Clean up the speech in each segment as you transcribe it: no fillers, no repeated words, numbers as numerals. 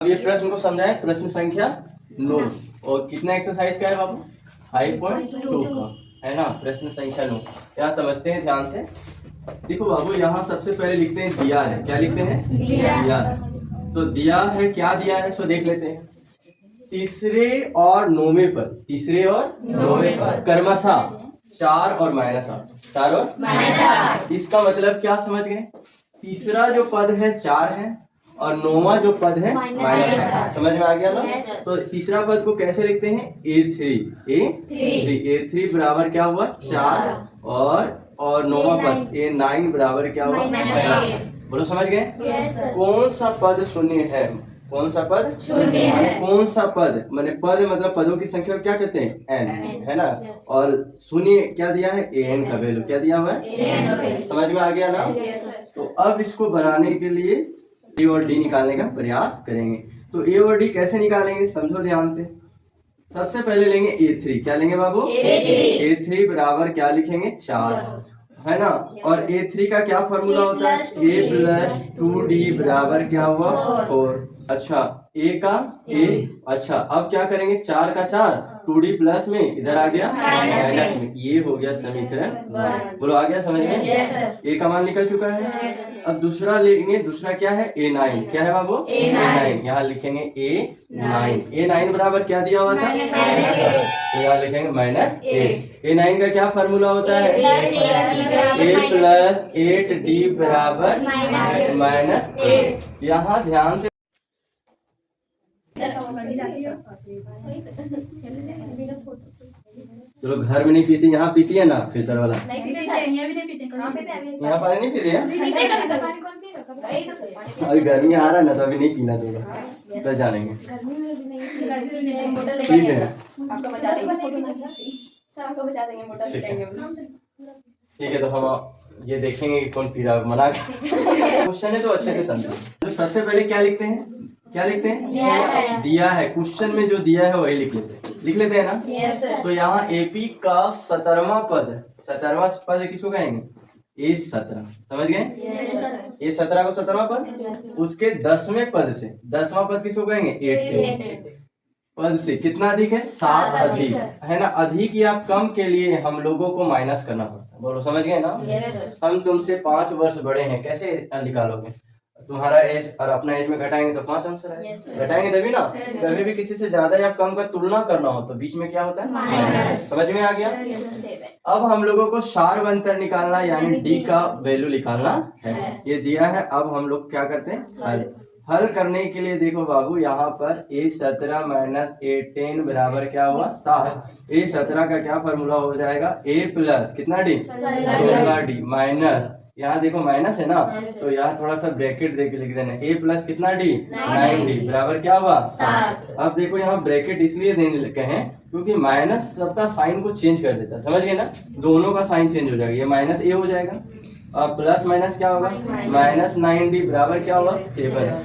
अब ये प्रश्न को समझाएं। प्रश्न संख्या 9 और कितना एक्सरसाइज का है बाबू? 5.2 का है ना। प्रश्न संख्या 9 यहाँ समझते हैं ध्यान से। देखो बाबू, यहाँ सबसे पहले लिखते हैं दिया है। क्या लिखते हैं? दिया है। तो दिया है, क्या दिया है सो देख लेते हैं। तीसरे और नौवें पद, तीसरे और नौवें पद क्रमशः 4 और -8, 4 और -8। इसका मतलब क्या समझ गए? तीसरा जो पद है 4 है और नौवां जो पद है -8। समझ में आ गया ना? तो तीसरा पद को कैसे लिखते हैं? A3 बराबर क्या हुआ? 4 और नौवां पद A9 बराबर क्या हुआ? बोलो समझ गए? कौन सा पद शून्य है? कौन सा पद शून्य है? कौन सा पद माने पद मतलब पदों की संख्या क्या कहते हैं? n, है ना। और शून्य क्या दिया है? an का वैल्यू क्या दिया हुआ है? समझ में आ गया ना? तो अब इसको बनाने के लिए ए और डी निकालने का प्रयास करेंगे। तो ए और डी कैसे निकालेंगे समझो ध्यान से। सबसे पहले लेंगे A3। क्या लेंगे बाबू? A3 बराबर क्या लिखेंगे? 4, है ना। और A3 का क्या फॉर्मूला होता है? A + 2D बराबर क्या हुआ? 4। अच्छा, A का A। अच्छा, अब क्या करेंगे? 4 का 4 2D प्लस में इधर आ गया माइनस में। ये हो गया समीकरण 1। बोलो आ गया समझ में? A का मान निकल चुका है। अब दूसरा लेंगे। दूसरा क्या है? A9। क्या है बाबू? A9। यहाँ लिखेंगे A9। A9 बराबर क्या दिया हुआ था? तो यहाँ लिखेंगे -8। A9 का क्या फॉर्मूला होता है? A + 8D बराबर -8। यहाँ ध्यान से चलो, घर में नहीं पीती, यहाँ पीती है ना फिल्टर वाला? यहाँ पानी नहीं पीते हैं? अभी गर्मी आ रहा है ना तो अभी नहीं पीना चाहिए, तो जानेंगे। ठीक है, ठीक है। तो हम ये देखेंगे कि कौन पी रहा है। मना क्वेश्चन है तो अच्छे से समझो। तो सबसे पहले क्या लिखते हैं? क्या लिखते हैं? दिया है। क्वेश्चन में जो दिया है वही लिख लेते हैं ना। तो यहाँ एपी का 17वां पद, 17वां पद किसको कहेंगे? A17। समझ गए? A17 को 17वां पद, उसके 10वें पद से 10वां पद किसको कहेंगे? 8 पद से कितना अधिक है? 7 अधिक, है ना। अधिक या कम के लिए हम लोगों को माइनस करना पड़ता है। बोलो समझ गए ना? हम तुमसे 5 वर्ष बड़े हैं, कैसे निकालोगे? तुम्हारा एज और अपना एज में घटाएंगे तो 5 आंसर आएगा। घटाएंगे तभी ना। कभी भी किसी से ज्यादा या कम का तुलना करना हो तो बीच में क्या होता है? माइनस। समझ में आ गया? अब हम लोगों को शार्प अंतर निकालना यानी डी का वैल्यू निकालना है। ये दिया है। अब हम लोग क्या करते हैं? हल करने के लिए देखो बाबू, यहाँ पर A17 - A10 बराबर क्या हुआ? 7। A17 का क्या फॉर्मूला हो जाएगा? A + कितना D? 16D माइनस, यहाँ देखो माइनस है ना, तो यहाँ थोड़ा सा ब्रैकेट देके लिख देना। A + कितना D? 9D बराबर क्या हुआ? 7। अब देखो यहाँ ब्रैकेट इसलिए देने लगे हैं क्योंकि माइनस सबका साइन को चेंज कर देता है। समझ गए ना? दोनों का साइन चेंज हो जाएगा। ये -A हो जाएगा और प्लस माइनस क्या होगा? -9D बराबर क्या होगा? 7।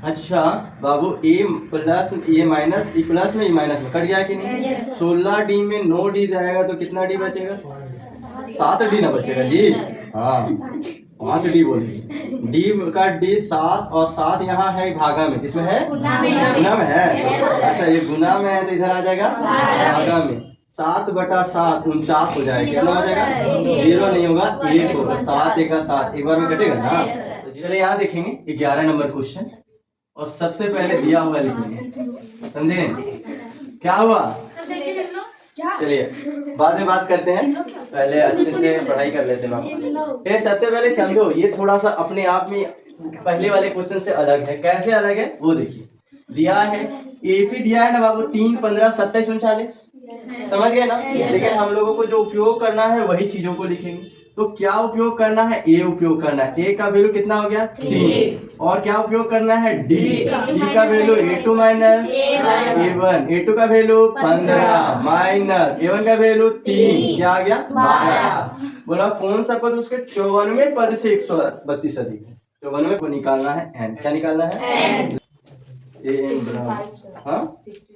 अच्छा बाबू, ए प्लस ये माइनस, ई प्लस में ई माइनस में कट गया कि नहीं? 16D में 9D जाएगा तो कितना D बचेगा? 7D ना बचेगा जी? हाँ, 5D बोलिए। D का D 7 और 7 यहाँ है भागा में। किसमें है? गुना में है। अच्छा, ये गुना में है तो इधर आ जाएगा भागा में। 7/7 49 हो जाएगा। कितना हो जाएगा? 0 नहीं होगा, 1 होगा। 7 × 7 एक बार में कटेगा ना। तो चलिए यहाँ देखेंगे 11 नंबर क्वेश्चन और सबसे पहले दिया हुआ लिखेंगे। समझे क्या हुआ? चलिए बाद में बात करते हैं, पहले अच्छे से पढ़ाई कर लेते हैं। ये सबसे पहले समझो, ये थोड़ा सा अपने आप में पहले वाले क्वेश्चन से अलग है। कैसे अलग है वो देखिए। दिया है एपी दिया है ना बाबू, 3, 15, 27, 39। समझ गए ना? लेकिन हम लोगों को जो उपयोग करना है वही चीजों को लिखेंगे। तो क्या उपयोग करना है? ए उपयोग करना है। ए का वैल्यू कितना हो गया? 3। और क्या उपयोग करना है? डी। डी का वैल्यू A2 - A1। A2 का वैल्यू 15 माइनस A1 का वैल्यू 3। क्या आ गया? 12। बोला कौन सा पद उसके 54वें पद से 132 अधिक है? 54वें को निकालना है n। क्या निकालना है? n बराबर, हाँ,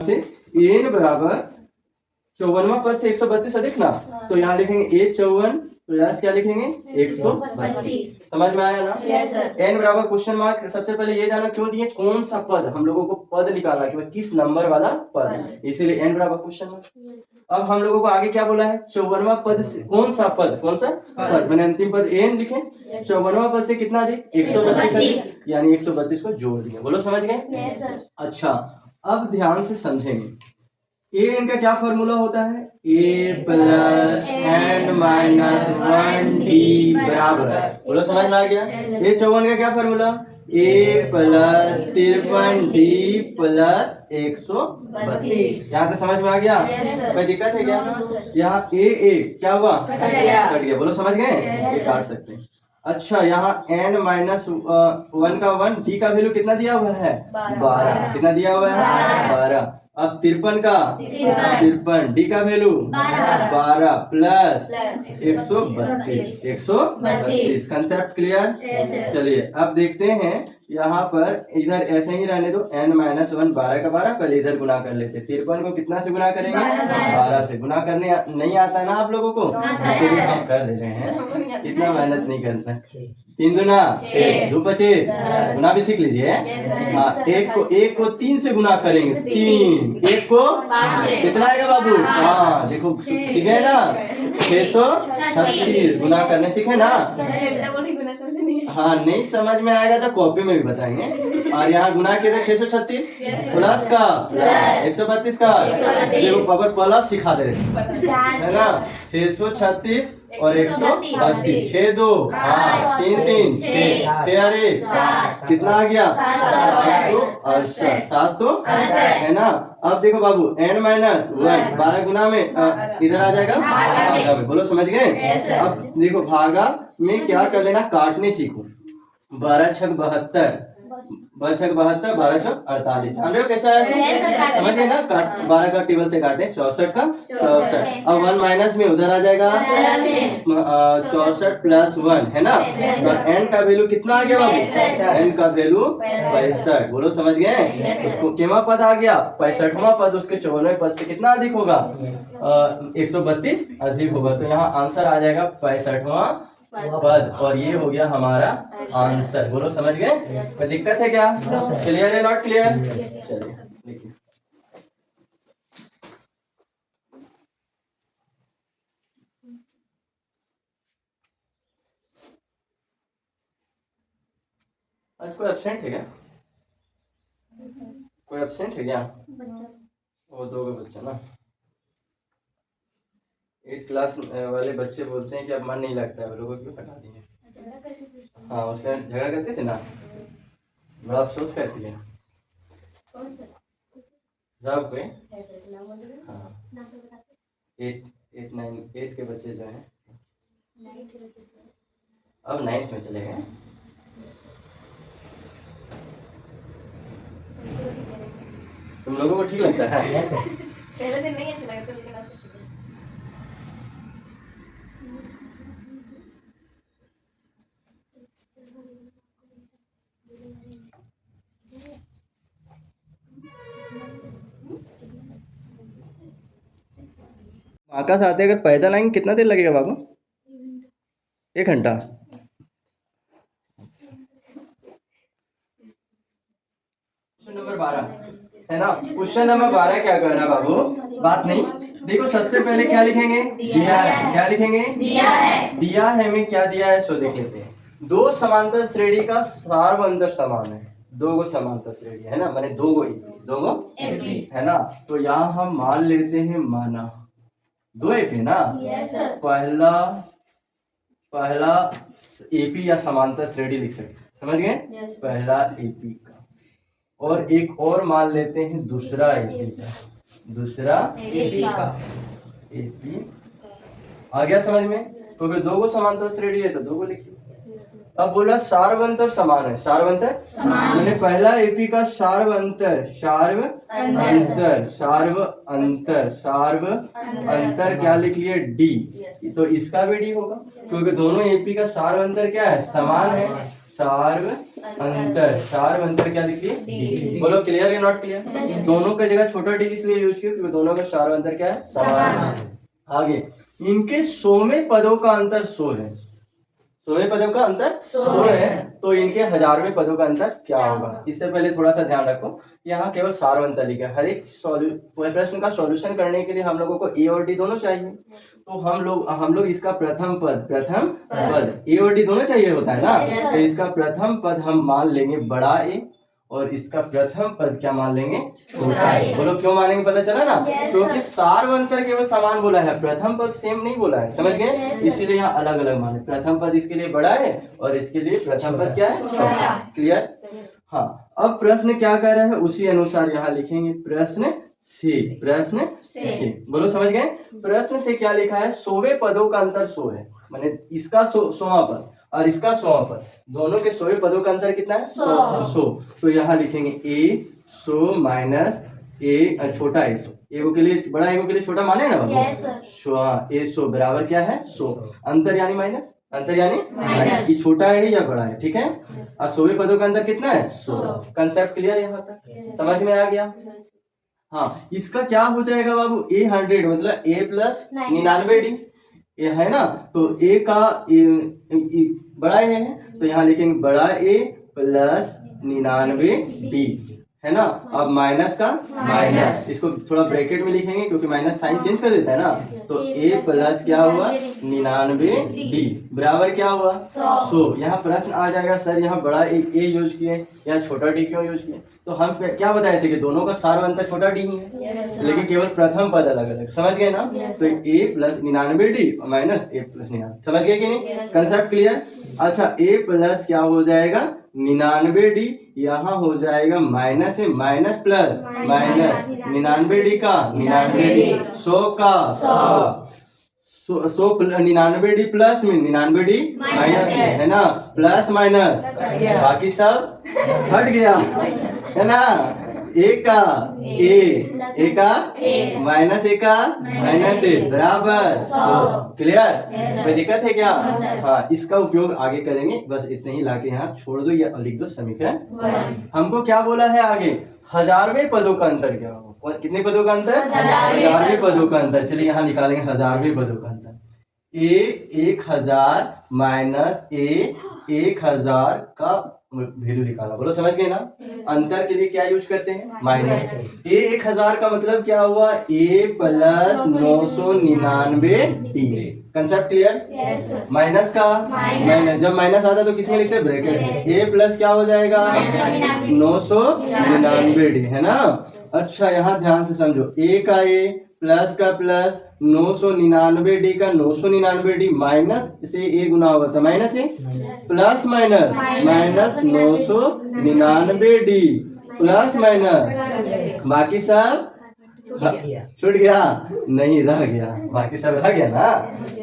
n बराबर 54वां पद से 132 अधिक ना। तो यहाँ लिखेंगे A54 प्लस क्या लिखेंगे 132। समझ में आया ना? Yes sir. n बराबर क्वेश्चन मार्क। सबसे पहले ये जाना क्यों दिए, कौन सा पद, हम लोगों को पद निकालना कि किस नंबर वाला पद, इसीलिए n बराबर क्वेश्चन मार्क। अब हम लोगों को आगे क्या बोला है, 54वां पद से कौन सा पद, कौन सा पद, मैंने अंतिम पद n लिखे, 54वां पद से कितना अधिक 132, यानी 132 को जोड़ दिया। बोलो समझ गए? Yes sir. अच्छा, अब ध्यान से समझेंगे, ए एन का क्या फॉर्मूला होता है, ए प्लस एन माइनस 1 बराबर है। बोलो समझ में आ गया? ए 54 का क्या फॉर्मूला, ए प्लस 53 डी प्लस 132। यहाँ से समझ में आ गया? कोई दिक्कत है क्या? यहाँ ए क्या हुआ, कट गया। बोलो समझ गए? ये काट सकते हैं। अच्छा, यहाँ n माइनस 1 का 1, डी का वैल्यू कितना दिया हुआ है 12। कितना दिया हुआ है 12। अब 53 का 53, डी का वैल्यू 12 प्लस 132। Concept clear? चलिए अब देखते हैं, यहाँ पर इधर ऐसे ही रहने दो, n माइनस 1 12 का 12, पहले इधर गुना कर लेते। 53 को कितना से गुना करेंगे 12 से। गुना करने नहीं आता ना आप लोगों को, हम कर दे रहे हैं, इतना मेहनत नहीं करना। 3 दूना 6, 2 25, गुना भी सीख लीजिए। हाँ, एक को 3 से गुना करेंगे, 3, एक को कितना आएगा बाबू, हाँ देखो ठीक है ना, 636 गुना करने सीखे ना। हाँ, नहीं समझ में आएगा तो कॉपी में भी बताएंगे। और यहाँ गुना किया था 636 प्लस का 132 का, देखो पावर प्लस सिखा दे रहे है ना। 636 और 132, 6 2 3 3 6 अरे कितना आ गया 768 है ना। अब देखो बाबू n माइनस 1 12 गुना में इधर आ जाएगा भागा में। बोलो समझ गए? अब देखो भागा में क्या कर लेना, काटने सीखो। 12 छक 72, 12 छक 72, 12 छक 48, जान रहे हो कैसा है? समझ गए ना? 12 का टेबल से काटे, 64 का 64। अब 1 माइनस में उधर आ जाएगा 64 प्लस 1 है ना। तो n का वैल्यू कितना आ गया बाबू, n का वैल्यू 65। बोलो समझ गए? उसको केवा पद आ गया 65वां पद, उसके 54वें पद से कितना अधिक होगा 132 अधिक होगा। तो यहाँ आंसर आ जाएगा 65वां पद, और ये हो गया हमारा आंसर। बोलो समझ गए? कोई दिक्कत है क्या? क्लियर है नॉट क्लियर? चलिए देखिए, आज कोई एब्सेंट है क्या? कोई एब्सेंट है क्या? वो 2 बच्चा ना, 8 क्लास वाले बच्चे बोलते हैं कि अब मन नहीं लगता है, वो लोगों को हटा दिए। हाँ, उसका झगड़ा करते थे ना, बड़ा अफसोस करती है सब कोई। हाँ, 8 के बच्चे जो हैं अब 9th में चले गए। तुम लोगों को ठीक लगता है? पहले दिन नहीं अच्छा लगा था, लेकिन आज आकाश आते अगर पैदल आएंगे कितना देर लगेगा बाबू? 1 घंटा। क्वेश्चन नंबर 12 है ना। क्वेश्चन नंबर 12 क्या कह रहा है बाबू, बात नहीं। देखो सबसे पहले क्या लिखेंगे, दिया है। क्या लिखेंगे, दिया है में क्या दिया है सो देख लेते हैं। 2 समांतर श्रेणी का सार्वअंतर समान है। 2 समांतर श्रेणी है ना, माने 2 है ना। तो यहाँ हम मान लेते हैं, माना 2 एपी ना। पहला एपी या समांतर श्रेणी लिख सकते, समझ गए? पहला एपी का, और एक और मान लेते हैं दूसरा एपी का, दूसरा एपी का। एपी आ गया समझ में? क्योंकि 2 समांतर श्रेणी है तो 2 लिखिए। अब बोला सार्वअंतर समान है, सार्वअंतर मैंने पहला एपी का सार्वअंतर क्या लिख लिए, डी। तो इसका भी डी होगा, क्योंकि दोनों एपी का सार्वअंतर क्या है, समान है। सार्वअंतर क्या लिख लिए, डी। बोलो क्लियर है नॉट क्लियर? दोनों का जगह छोटा डी इसलिए यूज किया क्योंकि दोनों का सार्वअंतर क्या है, समान है। आगे इनके 100वें पदों का अंतर 100 है। 100वें पदों का अंतर 100 है, तो इनके 1000वें पदों का अंतर क्या होगा? इससे पहले थोड़ा सा ध्यान रखो, यहाँ केवल सारवंतर लिखा है। हर एक प्रश्न का सॉल्यूशन करने के लिए हम लोगों को ए और डी दोनों चाहिए। तो हम लोग इसका प्रथम पद ए और डी दोनों चाहिए होता है ना। तो इसका प्रथम पद हम मान लेंगे बड़ा ए, और इसका प्रथम पद क्या मान लेंगे? छोटा ए। बोलो क्यों मानेंगे? पता चला ना? क्योंकि सारवंतर केवल समान बोला है, प्रथम पद सेम नहीं बोला है, समझ गए? इसीलिए यहाँ अलग अलग माने। प्रथम पद इसके लिए बड़ा है और इसके लिए प्रथम पद क्या है? छोटा। क्लियर? हाँ, अब प्रश्न क्या कह रहा है उसी अनुसार यहाँ लिखेंगे। प्रश्न से बोलो, समझ गए? प्रश्न से क्या लिखा है? 100वें पदों का अंतर 100 है, माने इसका 100वां पद और इसका 100वां पद, दोनों के 100वें पदों का अंतर कितना है? 100। तो यहाँ लिखेंगे ए 100 माइनस ए छोटा ए 100। एगो के लिए बड़ा, एगो के लिए छोटा माने ना बाबू? ए 100 बराबर क्या है? 100। अंतर यानी माइनस, अंतर यानी माइनस। छोटा है या बड़ा है, ठीक है? और 100वें पदों का अंतर कितना है? 100। कंसेप्ट क्लियर है? यहाँ तक समझ में आ गया? हाँ, इसका क्या हो जाएगा बाबू? ए 100 मतलब ए प्लस 99D ये है ना। तो ए का बड़ा ए है, तो यहाँ लिखेंगे बड़ा ए प्लस 99D है ना। अब माइनस का माइनस, इसको थोड़ा ब्रैकेट में लिखेंगे क्योंकि माइनस साइन चेंज कर देता है ना। तो ए प्लस क्या हुआ? 99D बराबर क्या हुआ? 100। यहाँ प्रश्न आ जाएगा, सर यहाँ बड़ा ए यूज किए, यहाँ छोटा डी क्यों यूज किए? तो हम क्या बताए थे कि दोनों का सारवंतर छोटा डी ही है, लेकिन केवल प्रथम पद अलग अलग, समझ गए ना? तो ए plus 99D minus A plus 99, समझ गए कि नहीं? Concept clear? अच्छा, ए प्लस क्या हो जाएगा? 99D, यहाँ हो जाएगा माइनस है, माइनस प्लस माइनस 99D का 99D, 100 का 100 99D प्लस में 99D माइनस है ना, प्लस माइनस बाकी सब हट गया है ना। एक का ए का माइनस ए का माइनस ए बराबर 100। क्लियर? कोई दिक्कत है क्या? हाँ, इसका उपयोग आगे करेंगे, बस इतने ही लाके यहाँ छोड़ दो या लिख दो समीकरण। हमको क्या बोला है आगे? 1000वें पदों का अंतर क्या होगा? कितने पदों का अंतर? 1000वें पदों का अंतर। चलिए यहाँ निकालेंगे 1000वें पदों का अंतर। ए 1000 माइनस ए 1000 का वैल्यू निकाला। बोलो समझ गए ना? अंतर के लिए क्या यूज करते हैं? माइनस। ए 1000 का मतलब क्या हुआ? A plus 999D। Concept clear? Minus का माइनस, जब माइनस आता है तो किसमें लिखते हैं? ब्रैकेट। ए प्लस क्या हो जाएगा? 999D है ना। अच्छा, यहाँ ध्यान से समझो, ए का ए प्लस का प्लस 999D का 999D माइनस से ए गुना होगा तो minus A plus minus minus 999D plus minus बाकी सब छूट गया नहीं, रह गया, बाकी सब रह गया ना।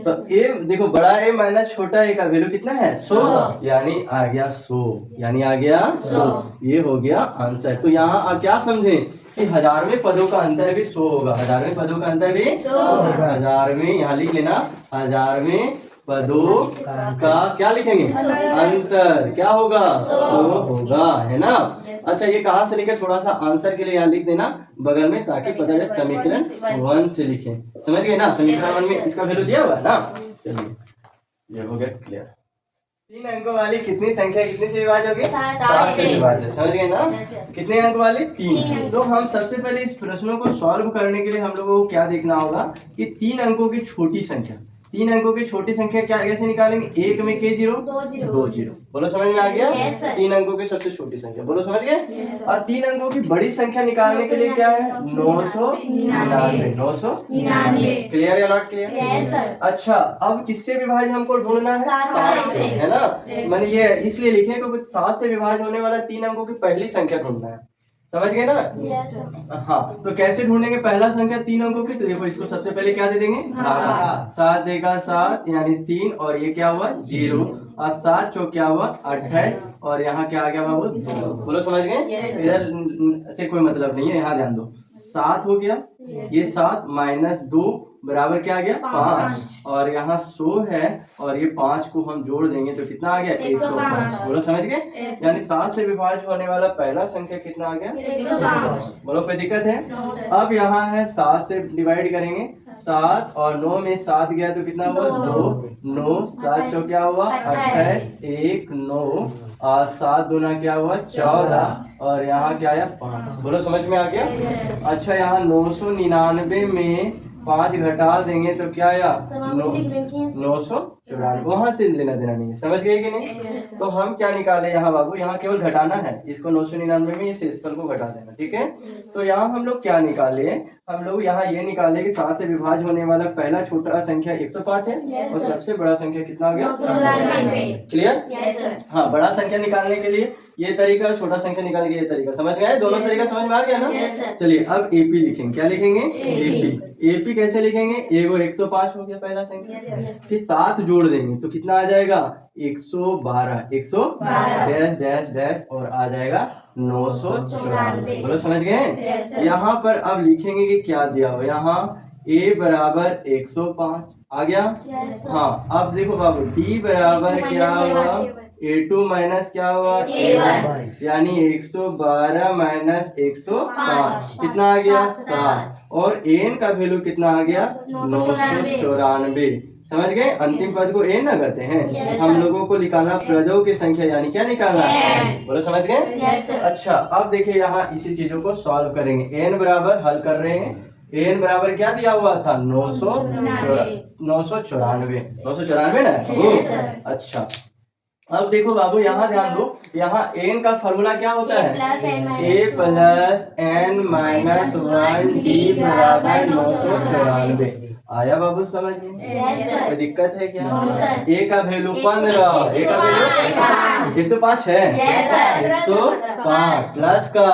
तो ए देखो, बड़ा ए माइनस छोटा ए का वैल्यू कितना है? 100, यानी आ गया 100, यानी आ गया 100। ये हो गया आंसर। तो यहाँ आप क्या समझे कि 1000वें पदों का अंतर भी 100 होगा। 1000वें पदों का अंतर भी 100 होगा। 1000वें यहाँ लिख लेना, 1000वें पदों का क्या लिखेंगे? अंतर क्या होगा? 100 होगा, है ना। अच्छा, ये कहाँ से लिखे? थोड़ा सा आंसर के लिए यहाँ लिख देना बगल में, ताकि पता चले समीकरण 1 से लिखें। समझ गए ना? समीकरण 1 में इसका वैल्यू दिया हुआ है ना। चलिए, ये हो गया क्लियर। 3 अंकों वाली कितनी संख्या कितने से विभाज्य होगी? 7 से विभाज्य। समझ गए ना? कितने अंक वाली? 3। तो हम सबसे पहले इस प्रश्नों को सॉल्व करने के लिए हम लोगों को क्या देखना होगा कि 3 अंकों की छोटी संख्या, 3 अंकों की छोटी संख्या क्या कैसे निकालेंगे? 1 में के 0 2 0। बोलो समझ में आ गया? 3 अंकों की सबसे छोटी संख्या, बोलो समझ गए? और 3 अंकों की बड़ी संख्या निकालने के लिए क्या है? 999। 999। क्लियर या नॉट क्लियर? अच्छा, अब किससे विभाज्य हमको ढूंढना है? 7 से, है ना। मैंने ये इसलिए लिखे क्योंकि 7 से विभाज्य होने वाला 3 अंकों की पहली संख्या ढूंढना है। समझ गए ना? हाँ, तो कैसे ढूंढेंगे? पहला संख्या 3 अंकों की, तो देखो इसको सबसे पहले क्या दे देंगे? 7 देगा 7 यानी 3, और ये क्या हुआ? 0, और 7 चौक क्या हुआ? 28, और यहाँ क्या आ गया बाबू? 2। बोलो समझ गए? इधर से कोई मतलब नहीं है, यहाँ ध्यान दो। 7 हो गया, ये 7 माइनस 2 बराबर क्या आ गया 5, और यहाँ 100 है और ये 5 को हम जोड़ देंगे तो कितना आ गया 105। बोलो समझ गए, यानी 7 से विभाज्य होने वाला पहला संख्या कितना आ गया 105। बोलो कोई दिक्कत है। अब यहाँ है 7 से डिवाइड करेंगे, 7 और 9 में 7 गया तो कितना हुआ 2, 9 7 चौ क्या हुआ 28, 1 9 और 7 दूना क्या हुआ 14 और यहाँ क्या आया 5। बोलो समझ में आ गया। अच्छा यहाँ 999 में 5 घटा देंगे तो क्या आया 994, वहां से लेना देना नहीं है, समझ गए कि नहीं। तो हम क्या निकाले यहाँ बाबू, यहाँ केवल घटाना है, इसको 999 में इस शेषफल को घटा देना, ठीक है। तो यहाँ हम लोग क्या निकाले, हम लोग यहाँ ये निकाले कि 7 से विभाज्य होने वाला पहला छोटा संख्या 105 है और सबसे बड़ा संख्या कितना आ गया 999। क्लियर। हाँ, बड़ा संख्या निकालने के लिए ये तरीका, छोटा संख्या निकालने के लिए ये तरीका, समझ गए, दोनों तरीका समझ में आ गया ना। चलिए अब एपी लिखेंगे, क्या लिखेंगे एपी। एपी कैसे लिखेंगे, एगो 105 हो गया पहला संख्या, फिर 7 जोड़ देंगे तो कितना आ जाएगा 112, 112 डैश डैश डैश और आ जाएगा 994। बोलो समझ गए। यहाँ पर अब लिखेंगे कि क्या दिया हो, यहाँ a बराबर 105 आ गया। हाँ, अब देखो बाबू d बराबर क्या हुआ a2 माइनस क्या हुआ a1, यानी 112 माइनस 105 कितना आ गया 7, और an का वैल्यू कितना आ गया 994। समझ गए, अंतिम पद को n ना कहते हैं, हम लोगों को निकालना पदों की संख्या, यानी क्या निकालना है, बोलो समझ गए। अच्छा अब देखिए यहाँ इसी चीजों को सॉल्व करेंगे, n बराबर हल कर रहे हैं, n बराबर क्या दिया हुआ था 994 ना। अच्छा अब देखो बाबू यहाँ ध्यान दो, यहाँ n का फॉर्मूला क्या होता है a plus n minus 1 d बराबर 994। आया बाबू समझ में, कोई दिक्कत है क्या। a का वैल्यू 15, a का वैल्यू 105 है, 105 प्लस का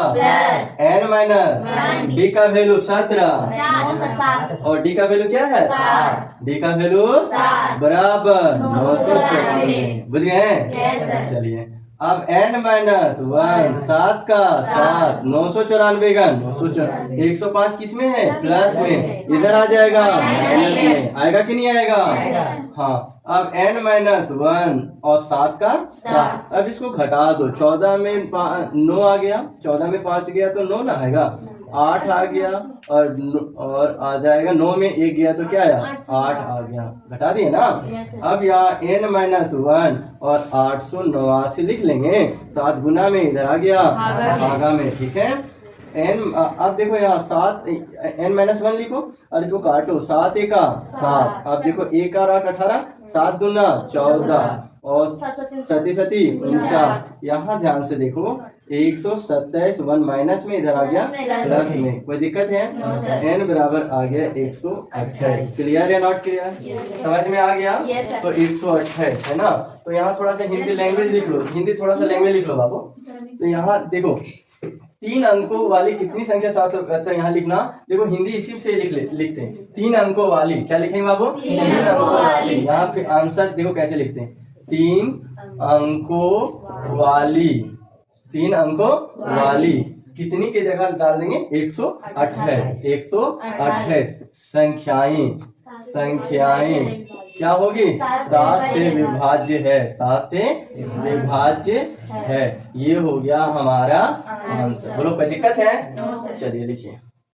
n माइनस d का वैल्यू 17 और d का वैल्यू क्या है d का वैल्यू बराबर 994। बुझ गए। चलिए अब n माइनस 1 7 का 7 994 का 105 किस में है प्लस में, इधर आ जाएगा माइनस में, आएगा कि नहीं आएगा। हाँ अब n माइनस 1 और 7 का 7, अब इसको घटा दो, 14 में 9 आ गया, 14 में 5 गया तो 9 ना आएगा, 8 आ गया और आ जाएगा 9 में 1 गया तो क्या आया 8 आ गया, घटा दिए ना। अब यहाँ n माइनस 1 और 889 लिख लेंगे, 7 गुना में इधर आ गया भागा में, ठीक है। n अब देखो यहाँ 7 n माइनस 1 लिखो और इसको काटो, 7 1 7, अब देखो 1 और 8 18, 7 दूना 14 और 7 7 49। यहाँ ध्यान से देखो 127 1 माइनस में इधर आ गया प्लस में, कोई दिक्कत है। n बराबर आ गया 128। क्लियर या नॉट क्लियर, समझ में आ गया। तो 128 है ना। तो यहाँ थोड़ा सा हिंदी लैंग्वेज लिख लो, हिंदी थोड़ा सा लैंग्वेज लिख लो बाबू। तो यहाँ देखो 3 अंकों वाली कितनी संख्या 772, यहाँ लिखना देखो हिंदी इसी से लिखते हैं 3 अंकों वाली, क्या लिखेंगे बाबू 3 अंकों वाली। यहाँ पे आंसर देखो कैसे लिखते हैं 3 अंकों वाली, 3 अंकों वाली कितनी के जगह डाल देंगे 128, 128 संख्याएं क्या होगी 7 से विभाज्य है, 7 से विभाज्य है। ये हो गया हमारा आंसर। बोलो कोई दिक्कत है, चलिए लिखिए।